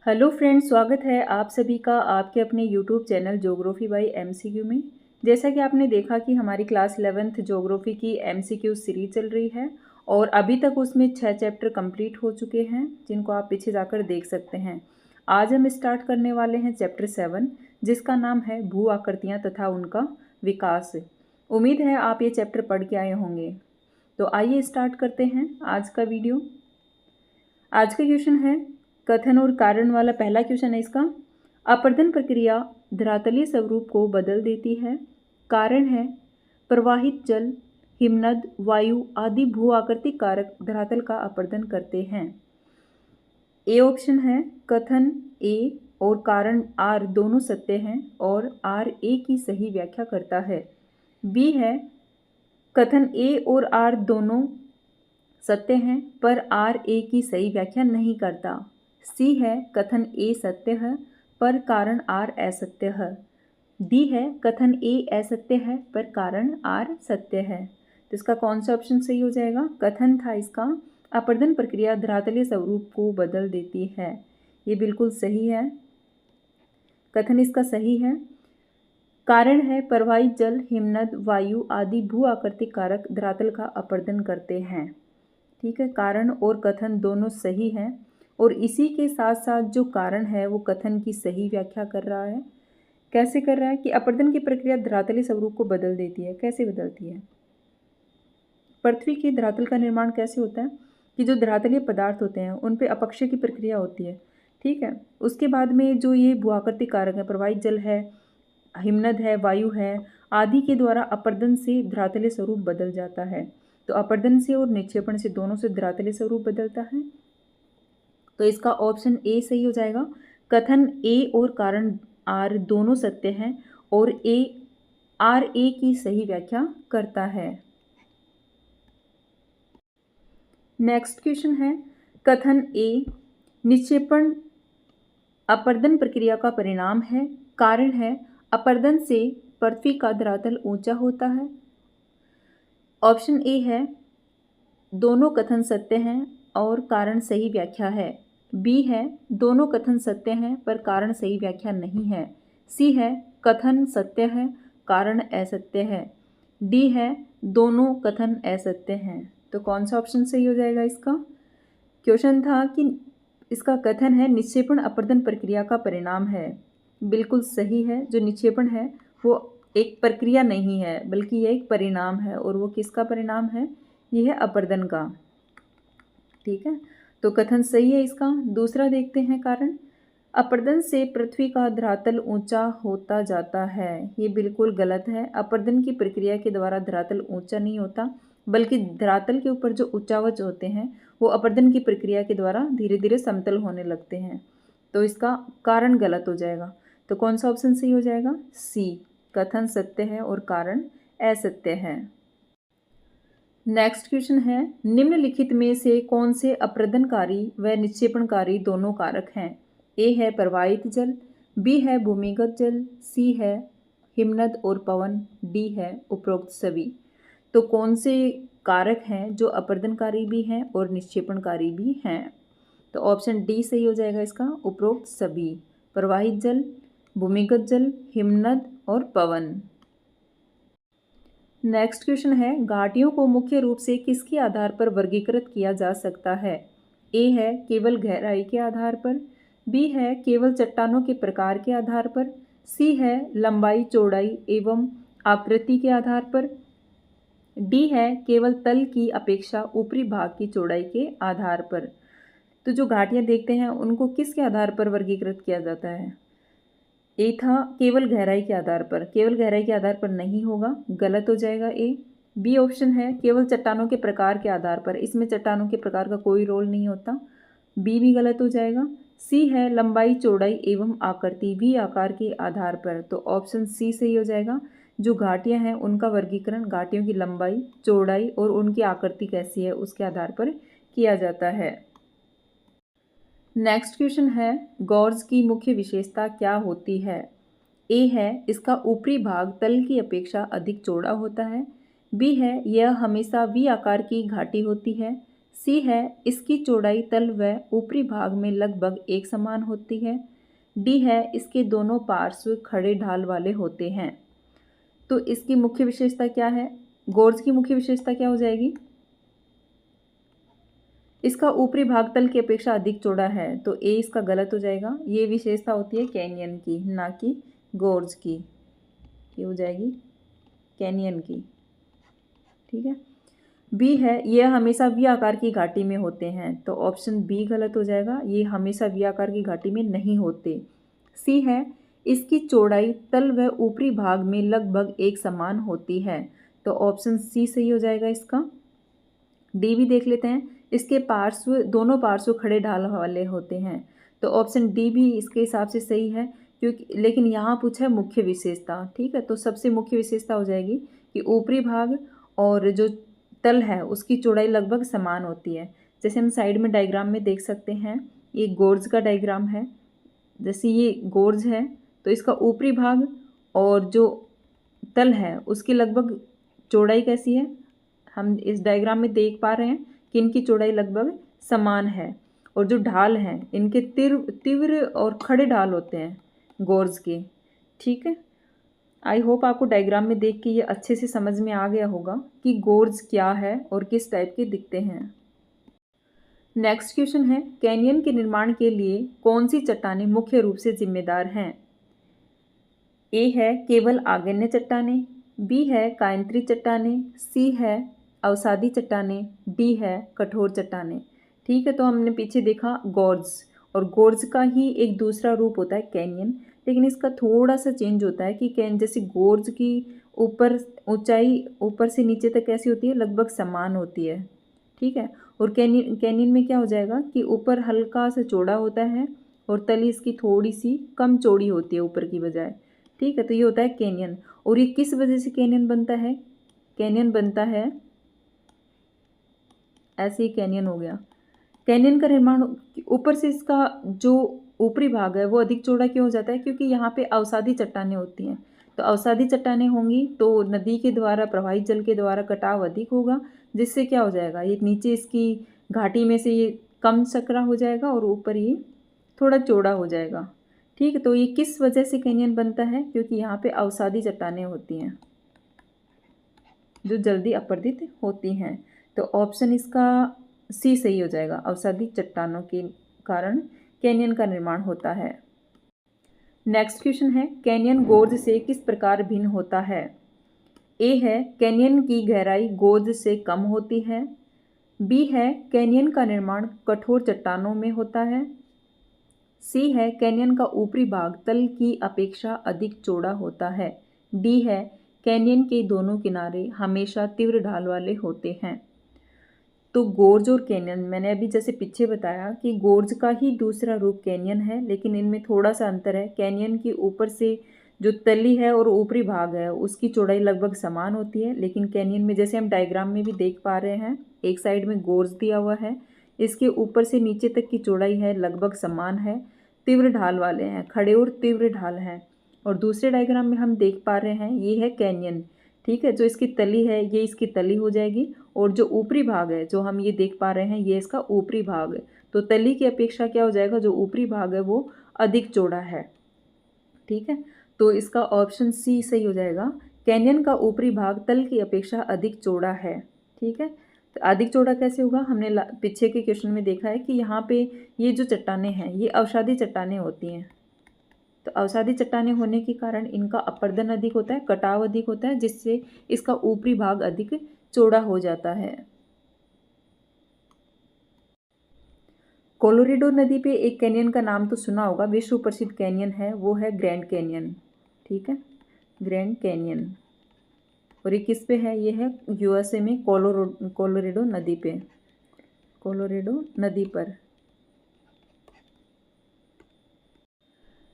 Hello friends, स्वागत है आप सभी का आपके अपने YouTube channel geography bye MCQ में। जैसा कि आपने देखा कि हमारी क्लास 11th ज्योग्राफी की एमसीक्यू सीरीज चल रही है और अभी तक उसमें 6 चैप्टर कंप्लीट हो चुके हैं जिनको आप पीछे जाकर देख सकते हैं। आज हम स्टार्ट करने वाले हैं चैप्टर 7 जिसका नाम है भू आकृतियाँ तथा उनका विकास। उम्मीद है आप ये चैप्टर पढ़ के आए होंगे। तो आइए स्टार्ट करते हैं आज का वीडियो। आज का क्वेश्चन है कथन और कारण वाला। पहला क्वेश्चन है इसका, अपरदन प्रक्रिया धरातलीय स्वरूप को बदल देती है। कारण है प्रवाहित जल, हिमनद, वायु आदि भू आकृतिक कारक धरातल का अपरदन करते हैं। ए ऑप्शन है कथन ए और कारण आर दोनों सत्य हैं और आर ए की सही व्याख्या करता है। बी है कथन ए और आर दोनों सत्य हैं पर आर ए की सही व्याख्या नहीं करता। सी है कथन ए सत्य है पर कारण आर असत्य है। डी है कथन ए असत्य है पर कारण आर सत्य है। तो इसका कौन सा ऑप्शन सही हो जाएगा? कथन था इसका, अपरदन प्रक्रिया धरातलीय स्वरूप को बदल देती है। ये बिल्कुल सही है, कथन इसका सही है। कारण है प्रवाहित जल, हिमनद, वायु आदि भू आकृतिक कारक धरातल का अपरदन करते हैं। ठीक है, कारण और कथन दोनों सही हैं और इसी के साथ साथ जो कारण है वो कथन की सही व्याख्या कर रहा है। कैसे कर रहा है कि अपरदन की प्रक्रिया धरातलीय स्वरूप को बदल देती है। कैसे बदलती है? पृथ्वी के धरातल का निर्माण कैसे होता है कि जो धरातलीय पदार्थ होते हैं उन पे अपक्षय की प्रक्रिया होती है। ठीक है, उसके बाद में जो ये भूआकृतिक कारक है, प्रवाहित जल है, हिमनद है, वायु है आदि के द्वारा अपरदन से धरातलीय स्वरूप बदल जाता है। तो अपरदन से और निक्षेपण से दोनों से धरातलीय स्वरूप बदलता है। तो इसका ऑप्शन ए सही हो जाएगा। कथन ए और कारण आर दोनों सत्य हैं और ए आर ए की सही व्याख्या करता है। नेक्स्ट क्वेश्चन है कथन ए निक्षेपण अपरदन प्रक्रिया का परिणाम है। कारण है अपरदन से पृथ्वी का धरातल ऊंचा होता है। ऑप्शन ए है दोनों कथन सत्य हैं और कारण सही व्याख्या है। बी है दोनों कथन सत्य हैं पर कारण सही व्याख्या नहीं है। सी है कथन सत्य है, कारण असत्य है। डी है दोनों कथन असत्य हैं। तो कौन सा ऑप्शन सही हो जाएगा इसका? क्वेश्चन था कि इसका कथन है निक्षेपण अपरदन प्रक्रिया का परिणाम है। बिल्कुल सही है, जो निक्षेपण है वो एक प्रक्रिया नहीं है बल्कि यह एक परिणाम है। और वो किसका परिणाम है? यह है अपरदन का। ठीक है, तो कथन सही है इसका। दूसरा देखते हैं कारण, अपरदन से पृथ्वी का धरातल ऊंचा होता जाता है। ये बिल्कुल गलत है। अपरदन की प्रक्रिया के द्वारा धरातल ऊंचा नहीं होता बल्कि धरातल के ऊपर जो उच्चावच होते हैं वो अपरदन की प्रक्रिया के द्वारा धीरे धीरे समतल होने लगते हैं। तो इसका कारण गलत हो जाएगा। तो कौन सा ऑप्शन सही हो जाएगा? सी, कथन सत्य है और कारण असत्य है। नेक्स्ट क्वेश्चन है निम्नलिखित में से कौन से अपरदनकारी व निक्षेपणकारी दोनों कारक हैं? ए है प्रवाहित जल, बी है भूमिगत जल, सी है हिमनद और पवन, डी है उपरोक्त सभी। तो कौन से कारक हैं जो अपरदनकारी भी हैं और निक्षेपणकारी भी हैं? तो ऑप्शन डी सही हो जाएगा इसका, उपरोक्त सभी। प्रवाहित जल, भूमिगत जल, हिमनद और पवन। नेक्स्ट क्वेश्चन है घाटियों को मुख्य रूप से किसके आधार पर वर्गीकृत किया जा सकता है? ए है केवल गहराई के आधार पर, बी है केवल चट्टानों के प्रकार के आधार पर, सी है लंबाई, चौड़ाई एवं आकृति के आधार पर, डी है केवल तल की अपेक्षा ऊपरी भाग की चौड़ाई के आधार पर। तो जो घाटियाँ देखते हैं उनको किसके आधार पर वर्गीकृत किया जाता है? ए था केवल गहराई के आधार पर। केवल गहराई के आधार पर नहीं होगा, गलत हो जाएगा ए। बी ऑप्शन है केवल चट्टानों के प्रकार के आधार पर। इसमें चट्टानों के प्रकार का कोई रोल नहीं होता, बी भी गलत हो जाएगा। सी है लंबाई, चौड़ाई एवं आकृति, भी आकार के आधार पर। तो ऑप्शन सी सही हो जाएगा। जो घाटियां हैं उनका वर्गीकरण घाटियों की लंबाई, चौड़ाई और उनकी आकृति कैसी है उसके आधार पर किया जाता है। नेक्स्ट क्वेश्चन है गॉर्ज की मुख्य विशेषता क्या होती है? ए है इसका ऊपरी भाग तल की अपेक्षा अधिक चौड़ा होता है, बी है यह हमेशा वी आकार की घाटी होती है, सी है इसकी चौड़ाई तल व ऊपरी भाग में लगभग एक समान होती है। डी है इसके दोनों पार्श्व खड़े ढाल वाले होते हैं। तो इसकी मुख्य विशेषता क्या है? गोर्ज की मुख्य विशेषता क्या हो जाएगी? इसका ऊपरी भाग तल की अपेक्षा अधिक चौड़ा है, तो ए इसका गलत हो जाएगा। ये विशेषता होती है कैनियन की, ना कि गोर्ज की। ये हो जाएगी कैनियन की। ठीक है। बी है यह हमेशा वी आकार की घाटी में होते हैं, तो ऑप्शन बी गलत हो जाएगा। ये हमेशा वी आकार की घाटी में नहीं होते। सी है इसकी चौड़ाई तल व ऊपरी भाग में लगभग एक समान होती है, तो ऑप्शन सी सही हो जाएगा इसका। डी भी देख लेते हैं, इसके पार्श्व दोनों पार्श्व खड़े ढाल वाले होते हैं, तो ऑप्शन डी भी इसके हिसाब से सही है, क्योंकि लेकिन यहाँ पूछा है मुख्य विशेषता। ठीक है, तो सबसे मुख्य विशेषता हो जाएगी कि ऊपरी भाग और जो तल है उसकी चौड़ाई लगभग समान होती है। जैसे हम साइड में डायग्राम में देख सकते हैं, ये गोर्ज का डायग्राम है। जैसे ये गोर्ज है तो इसका ऊपरी भाग और जो तल है उसकी लगभग चौड़ाई कैसी है, हम इस डायग्राम में देख पा रहे हैं कि इनकी चौड़ाई लगभग समान है। और जो ढाल हैं इनके तीव्र और खड़े ढाल होते हैं गोर्ज के। ठीक है, आई होप आपको डायग्राम में देख के ये अच्छे से समझ में आ गया होगा कि गोर्ज क्या है और किस टाइप के दिखते हैं। नेक्स्ट क्वेश्चन है, कैनियन के निर्माण के लिए कौन सी चट्टानें मुख्य रूप से जिम्मेदार हैं? ए है केवल आग्नेय चट्टानें, बी है कायंत्री चट्टानें, सी है अवसादी चट्टानें, डी है कठोर चट्टानें। ठीक है, तो हमने पीछे देखा गोर्ज, और गोर्ज का ही एक दूसरा रूप होता है कैनियन, लेकिन इसका थोड़ा सा चेंज होता है कि जैसे गोर्ज की ऊपर ऊंचाई ऊपर से नीचे तक कैसी होती है, लगभग समान होती है। ठीक है, और कैनियन में क्या हो जाएगा कि ऊपर हल्का सा चौड़ा होता है और तली इसकी थोड़ी सी कम चौड़ी होती है ऊपर की बजाय। ठीक है, तो ये होता है कैनियन। और ये किस वजह से कैनियन बनता है? कैनियन बनता है, ऐसे ही कैनियन हो गया। कैनियन का निर्माण ऊपर से इसका जो ऊपरी भाग है वो अधिक चौड़ा क्यों हो जाता है? क्योंकि यहाँ पे अवसादी चट्टानें होती हैं, तो अवसादी चट्टानें होंगी तो नदी के द्वारा प्रवाहित जल के द्वारा कटाव अधिक होगा, जिससे क्या हो जाएगा, ये नीचे इसकी घाटी में से ये कम सकरा हो जाएगा और ऊपर ये थोड़ा चौड़ा हो जाएगा। ठीक है, तो ये किस वजह से कैनियन बनता है? क्योंकि यहाँ पे अवसादी चट्टानें होती हैं जो जल्दी अपरदित होती हैं, तो ऑप्शन इसका सी सही हो जाएगा। अवसादी चट्टानों के कारण कैनियन का निर्माण होता है। नेक्स्ट क्वेश्चन है, कैनियन गोर्ज से किस प्रकार भिन्न होता है? ए है कैनियन की गहराई गोर्ज से कम होती है, बी है कैनियन का निर्माण कठोर चट्टानों में होता है, सी है कैनियन का ऊपरी भाग तल की अपेक्षा अधिक चौड़ा होता है, डी है कैनियन के दोनों किनारे हमेशा तीव्र ढाल वाले होते हैं। तो गोर्ज और कैनियन, मैंने अभी जैसे पीछे बताया कि गोर्ज का ही दूसरा रूप कैनियन है, लेकिन इनमें थोड़ा सा अंतर है। कैनियन की ऊपर से जो तली है और ऊपरी भाग है उसकी चौड़ाई लगभग समान होती है, लेकिन कैनियन में जैसे हम डायग्राम में भी देख पा रहे हैं, एक साइड में गोर्ज दिया हुआ है, इसके ऊपर से नीचे तक की चौड़ाई है लगभग समान है, तीव्र ढाल वाले हैं, खड़े और तीव्र ढाल हैं। और दूसरे डायग्राम में हम देख पा रहे हैं ये है कैनियन। ठीक है, जो इसकी तली है ये इसकी तली हो जाएगी, और जो ऊपरी भाग है जो हम ये देख पा रहे हैं ये इसका ऊपरी भाग है, तो तली की अपेक्षा क्या हो जाएगा, जो ऊपरी भाग है वो अधिक चौड़ा है। ठीक है, तो इसका ऑप्शन सी सही हो जाएगा। कैनियन का ऊपरी भाग तल की अपेक्षा अधिक चौड़ा है। ठीक है, तो अधिक चौड़ा कैसे होगा, हमने पीछे के क्वेश्चन में देखा है कि यहाँ पे ये जो चट्टानें हैं ये अवसादी चट्टानें होती हैं, तो अवसादी चट्टानें होने के कारण इनका अपरदन अधिक होता है, कटाव अधिक होता है, जिससे इसका ऊपरी भाग अधिक चौड़ा हो जाता है। कोलोरेडो नदी पे एक कैनियन का नाम तो सुना होगा, विश्व प्रसिद्ध कैनियन है, वो है ग्रैंड कैनियन। ठीक है, ग्रैंड कैनियन, और ये किस पे है, ये है यूएसए में कोलोरेडो नदी पे, कोलोरेडो नदी पर।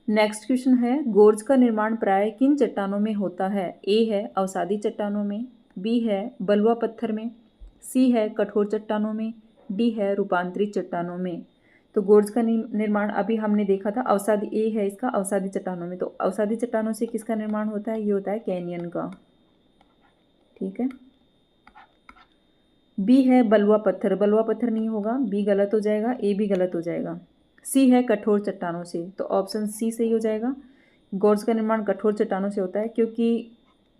नेक्स्ट क्वेश्चन है, गोर्ज का निर्माण प्राय किन चट्टानों में होता है? ए है अवसादी चट्टानों में, बी है बलुआ पत्थर में, सी है कठोर चट्टानों में, डी है रूपांतरित चट्टानों में। तो गोर्ज का निर्माण अभी हमने देखा था, अवसादी ए है इसका, अवसादी चट्टानों में। तो अवसादी चट्टानों से किसका निर्माण होता है? ये होता है कैनियन का। ठीक है, बी है बलुआ पत्थर, बलुआ पत्थर नहीं होगा, बी गलत हो जाएगा, ए भी गलत हो जाएगा। सी है कठोर चट्टानों से, तो ऑप्शन सी सही हो जाएगा। गोर्ज का निर्माण कठोर चट्टानों से होता है क्योंकि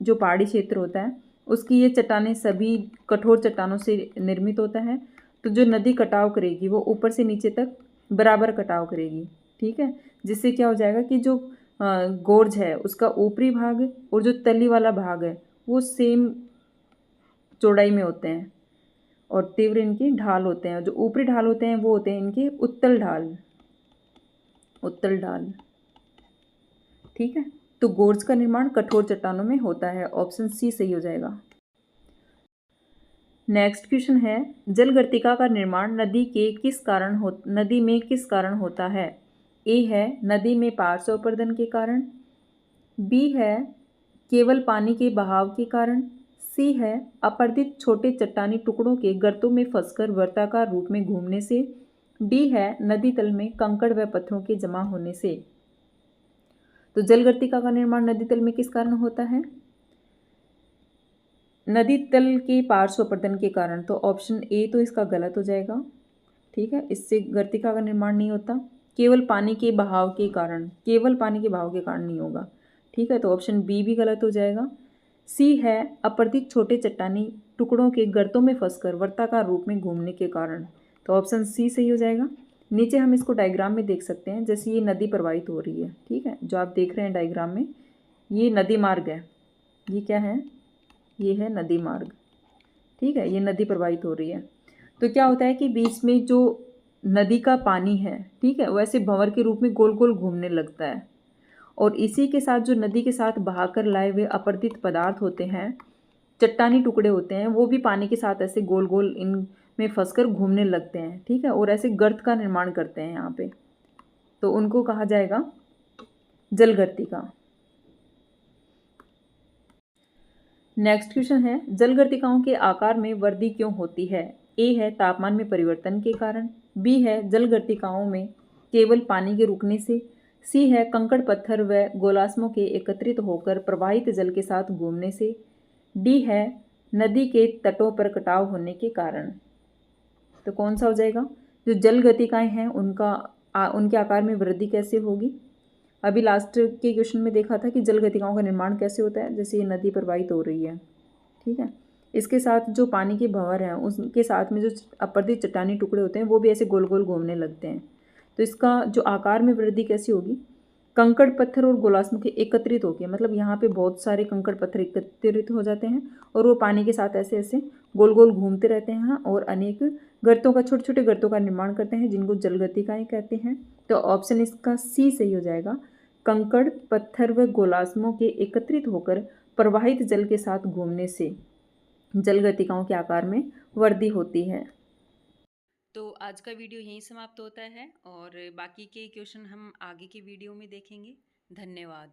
जो पहाड़ी क्षेत्र होता है उसकी ये चट्टानें सभी कठोर चट्टानों से निर्मित होता है। तो जो नदी कटाव करेगी वो ऊपर से नीचे तक बराबर कटाव करेगी, ठीक है, जिससे क्या हो जाएगा कि जो गोर्ज है उसका ऊपरी भाग और जो तली वाला भाग है वो सेम चौड़ाई में होते हैं और तीव्र इनकी ढाल होते हैं। जो ऊपरी ढाल होते हैं वो होते हैं इनके उत्तल ढाल, उत्तल ढाल, ठीक है। तो गोर्ज का निर्माण कठोर चट्टानों में होता है, ऑप्शन सी सही हो जाएगा। नेक्स्ट क्वेश्चन है, जलगर्तिका का निर्माण नदी में किस कारण होता है? ए है नदी में पार्श्व अपरदन के कारण, बी है केवल पानी के बहाव के कारण, सी है अपर्दित छोटे चट्टानी टुकड़ों के गर्तों में फंसकर वर्ताकार रूप में घूमने से, डी है नदी तल में कंकड़ व पत्थरों के जमा होने से। तो जलगर्तिका का निर्माण नदी तल में किस कारण होता है? नदी तल के पार्श्व अपरदन के कारण, तो ऑप्शन ए तो इसका गलत हो जाएगा, ठीक है, इससे गर्तिका का निर्माण नहीं होता। केवल पानी के बहाव के कारण, केवल पानी के बहाव के कारण नहीं होगा, ठीक है, तो ऑप्शन बी भी गलत हो जाएगा। सी है अपर्दित छोटे चट्टानी टुकड़ों के गर्तों में फंसकर वर्ताकार रूप में घूमने के कारण, तो ऑप्शन सी सही हो जाएगा। नीचे हम इसको डायग्राम में देख सकते हैं, जैसे ये नदी प्रवाहित हो रही है, ठीक है, जो आप देख रहे हैं डायग्राम में ये नदी मार्ग है, ये क्या है, ये है नदी मार्ग, ठीक है, ये नदी प्रवाहित हो रही है। तो क्या होता है कि बीच में जो नदी का पानी है, ठीक है, वैसे भंवर के रूप में गोल गोल घूमने लगता है और इसी के साथ जो नदी के साथ बहाकर लाए हुए अपरदित पदार्थ होते हैं, चट्टानी टुकड़े होते हैं, वो भी पानी के साथ ऐसे गोल गोल इनमें फंसकर घूमने लगते हैं, ठीक है, और ऐसे गर्त का निर्माण करते हैं यहाँ पे, तो उनको कहा जाएगा जलगर्तिका। नेक्स्ट क्वेश्चन है, जलगर्तिकाओं के आकार में वृद्धि क्यों होती है? ए है तापमान में परिवर्तन के कारण, बी है जलगर्तिकाओं में केवल पानी के रुकने से, सी है कंकड़ पत्थर व गोलास्मों के एकत्रित होकर प्रवाहित जल के साथ घूमने से, डी है नदी के तटों पर कटाव होने के कारण। तो कौन सा हो जाएगा? जो जलगर्तिकाएं हैं उनके आकार में वृद्धि कैसे होगी? अभी लास्ट के क्वेश्चन में देखा था कि जलगर्तिकाओं का निर्माण कैसे होता है, जैसे ये नदी प्रवाहित हो रही है, ठीक है, इसके साथ जो पानी के भंवर हैं उसके साथ में जो अपरदित चट्टानी टुकड़े होते हैं वो भी ऐसे गोल गोल घूमने लगते हैं। तो इसका जो आकार में वृद्धि कैसी होगी? कंकड़ पत्थर और गोलास्म के एकत्रित होकर, मतलब यहाँ पे बहुत सारे कंकड़ पत्थर एकत्रित हो जाते हैं और वो पानी के साथ ऐसे ऐसे गोल गोल घूमते रहते हैं और अनेक गर्तों का, छोटे छोटे गर्तों का निर्माण करते हैं जिनको जलगर्तिकाएं कहते हैं। तो ऑप्शन इसका सी सही हो जाएगा। कंकड़ पत्थर व गोलास्मों के एकत्रित होकर प्रवाहित जल के साथ घूमने से जलगर्तिकाओं के आकार में वृद्धि होती है। तो आज का वीडियो यहीं समाप्त होता है और बाकी के क्वेश्चन हम आगे की वीडियो में देखेंगे। धन्यवाद।